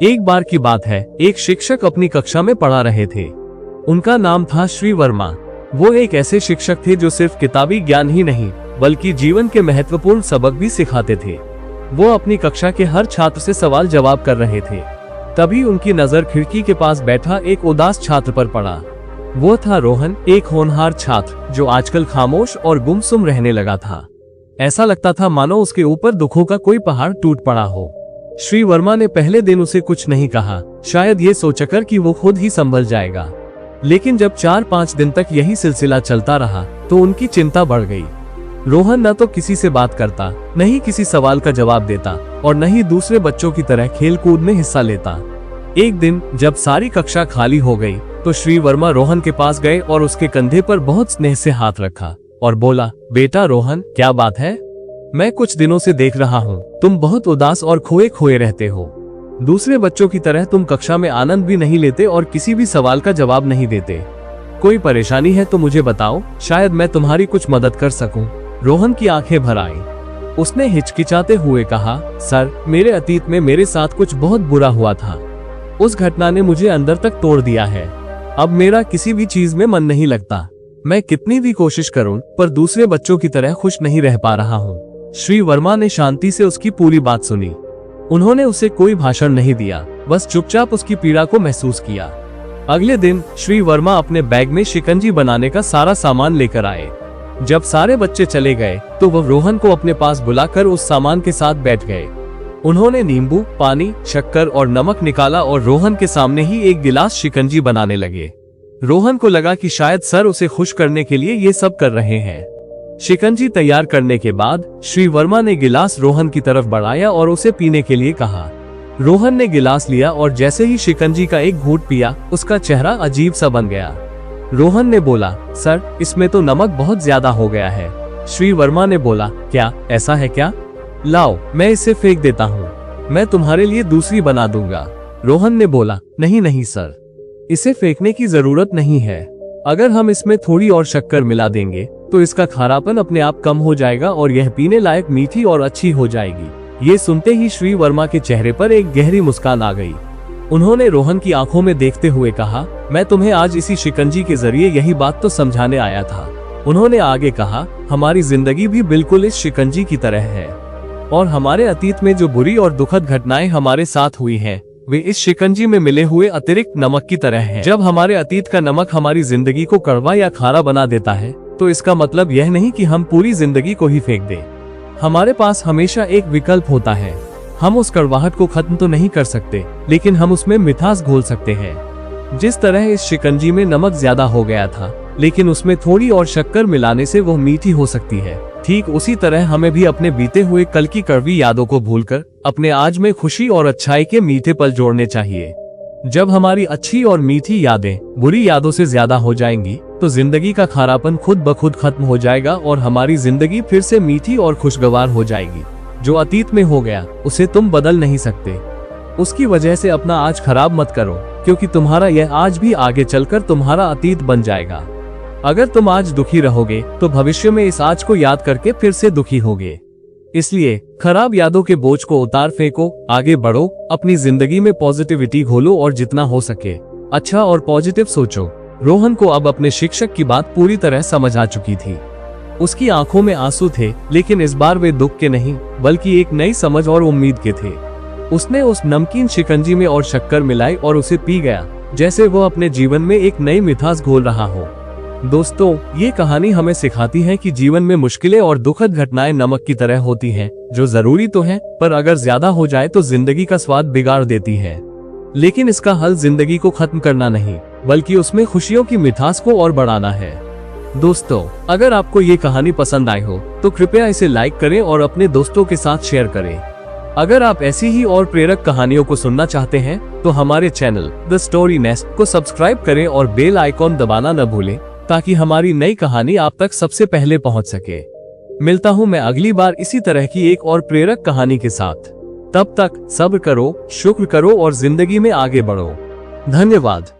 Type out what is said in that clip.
एक बार की बात है, एक शिक्षक अपनी कक्षा में पढ़ा रहे थे। उनका नाम था श्री वर्मा। वो एक ऐसे शिक्षक थे जो सिर्फ किताबी ज्ञान ही नहीं बल्कि जीवन के महत्वपूर्ण सबक भी सिखाते थे। वो अपनी कक्षा के हर छात्र से सवाल जवाब कर रहे थे। तभी उनकी नजर खिड़की के पास बैठा एक उदास छात्र पर पड़ा। वो था रोहन, एक होनहार छात्र जो आजकल खामोश और गुमसुम रहने लगा था। ऐसा लगता था मानो उसके ऊपर दुखों का कोई पहाड़ टूट पड़ा हो। श्री वर्मा ने पहले दिन उसे कुछ नहीं कहा, शायद ये सोचकर कि वो खुद ही संभल जाएगा। लेकिन जब 4-5 दिन तक यही सिलसिला चलता रहा तो उनकी चिंता बढ़ गई। रोहन न तो किसी से बात करता, न ही किसी सवाल का जवाब देता और न ही दूसरे बच्चों की तरह खेल कूद में हिस्सा लेता। एक दिन जब सारी कक्षा खाली हो गई तो श्री वर्मा रोहन के पास गए और उसके कंधे पर बहुत स्नेह से हाथ रखा और बोला, बेटा रोहन, क्या बात है? मैं कुछ दिनों से देख रहा हूँ तुम बहुत उदास और खोए खोए रहते हो। दूसरे बच्चों की तरह तुम कक्षा में आनंद भी नहीं लेते और किसी भी सवाल का जवाब नहीं देते। कोई परेशानी है तो मुझे बताओ, शायद मैं तुम्हारी कुछ मदद कर सकूं। रोहन की आंखें भर आईं। उसने हिचकिचाते हुए कहा, सर, मेरे अतीत में मेरे साथ कुछ बहुत बुरा हुआ था। उस घटना ने मुझे अंदर तक तोड़ दिया है। अब मेरा किसी भी चीज में मन नहीं लगता। मैं कितनी भी कोशिश करूं पर दूसरे बच्चों की तरह खुश नहीं रह पा रहा हूं। श्री वर्मा ने शांति से उसकी पूरी बात सुनी। उन्होंने उसे कोई भाषण नहीं दिया, बस चुपचाप उसकी पीड़ा को महसूस किया। अगले दिन श्री वर्मा अपने बैग में शिकंजी बनाने का सारा सामान लेकर आए। जब सारे बच्चे चले गए तो वह रोहन को अपने पास बुलाकर उस सामान के साथ बैठ गए। उन्होंने नींबू, पानी, शक्कर और नमक निकाला और रोहन के सामने ही एक गिलास शिकंजी बनाने लगे। रोहन को लगा कि शायद सर उसे खुश करने के लिए ये सब कर रहे हैं। शिकंजी तैयार करने के बाद श्री वर्मा ने गिलास रोहन की तरफ बढ़ाया और उसे पीने के लिए कहा। रोहन ने गिलास लिया और जैसे ही शिकंजी का एक घूंट पिया, उसका चेहरा अजीब सा बन गया। रोहन ने बोला, सर, इसमें तो नमक बहुत ज्यादा हो गया है। श्री वर्मा ने बोला, क्या ऐसा है क्या? लाओ, मैं इसे फेंक देता हूँ। मैं तुम्हारे लिए दूसरी बना दूंगा। रोहन ने बोला, नहीं नहीं सर, इसे फेंकने की जरूरत नहीं है। अगर हम इसमें थोड़ी और शक्कर मिला देंगे तो इसका खारापन अपने आप कम हो जाएगा और यह पीने लायक मीठी और अच्छी हो जाएगी। ये सुनते ही श्री वर्मा के चेहरे पर एक गहरी मुस्कान आ गई। उन्होंने रोहन की आंखों में देखते हुए कहा, मैं तुम्हें आज इसी शिकंजी के जरिए यही बात तो समझाने आया था। उन्होंने आगे कहा, हमारी जिंदगी भी बिल्कुल इस शिकंजी की तरह है और हमारे अतीत में जो बुरी और दुखद घटनाएं हमारे साथ हुई हैं, वे इस शिकंजी में मिले हुए अतिरिक्त नमक की तरह हैं। जब हमारे अतीत का नमक हमारी जिंदगी को कड़वा या खारा बना देता है तो इसका मतलब यह नहीं कि हम पूरी जिंदगी को ही फेंक दें। हमारे पास हमेशा एक विकल्प होता है। हम उस कड़वाहट को खत्म तो नहीं कर सकते, लेकिन हम उसमें मिठास घोल सकते हैं। जिस तरह इस शिकंजी में नमक ज्यादा हो गया था, लेकिन उसमें थोड़ी और शक्कर मिलाने से वो मीठी हो सकती है, ठीक उसी तरह हमें भी अपने बीते हुए कल की कड़वी यादों को भूलकर अपने आज में खुशी और अच्छाई के मीठे पल जोड़ने चाहिए। जब हमारी अच्छी और मीठी यादें बुरी यादों से ज्यादा हो जाएंगी तो जिंदगी का खारापन खुद ब खुद खत्म हो जाएगा और हमारी जिंदगी फिर से मीठी और खुशगवार हो जाएगी। जो अतीत में हो गया उसे तुम बदल नहीं सकते। उसकी वजह से अपना आज खराब मत करो, क्योंकि तुम्हारा यह आज भी आगे चलकर तुम्हारा अतीत बन जाएगा। अगर तुम आज दुखी रहोगे तो भविष्य में इस आज को याद करके फिर से दुखी होगे। इसलिए खराब यादों के बोझ को उतार फेंको, आगे बढ़ो, अपनी जिंदगी में पॉजिटिविटी घोलो और जितना हो सके अच्छा और पॉजिटिव सोचो। रोहन को अब अपने शिक्षक की बात पूरी तरह समझ आ चुकी थी। उसकी आंखों में आंसू थे, लेकिन इस बार वे दुख के नहीं बल्कि एक नई समझ और उम्मीद के थे। उसने उस नमकीन शिकंजी में और शक्कर मिलाई और उसे पी गया, जैसे वो अपने जीवन में एक नई मिठास घोल रहा हो। दोस्तों, ये कहानी हमें सिखाती है कि जीवन में मुश्किलें और दुखद घटनाएं नमक की तरह होती हैं, जो जरूरी तो है, पर अगर ज्यादा हो जाए तो जिंदगी का स्वाद बिगाड़ देती है। लेकिन इसका हल जिंदगी को खत्म करना नहीं, बल्कि उसमें खुशियों की मिठास को और बढ़ाना है। दोस्तों, अगर आपको ये कहानी पसंद आई हो तो कृपया इसे लाइक करें और अपने दोस्तों के साथ शेयर करें। अगर आप ऐसी ही और प्रेरक कहानियों को सुनना चाहते हैं तो हमारे चैनल द स्टोरी नेस्ट को सब्सक्राइब करें और बेल आइकॉन दबाना न भूलें, ताकि हमारी नई कहानी आप तक सबसे पहले पहुंच सके। मिलता हूं मैं अगली बार इसी तरह की एक और प्रेरक कहानी के साथ। तब तक सब्र करो, शुक्र करो और जिंदगी में आगे बढ़ो। धन्यवाद।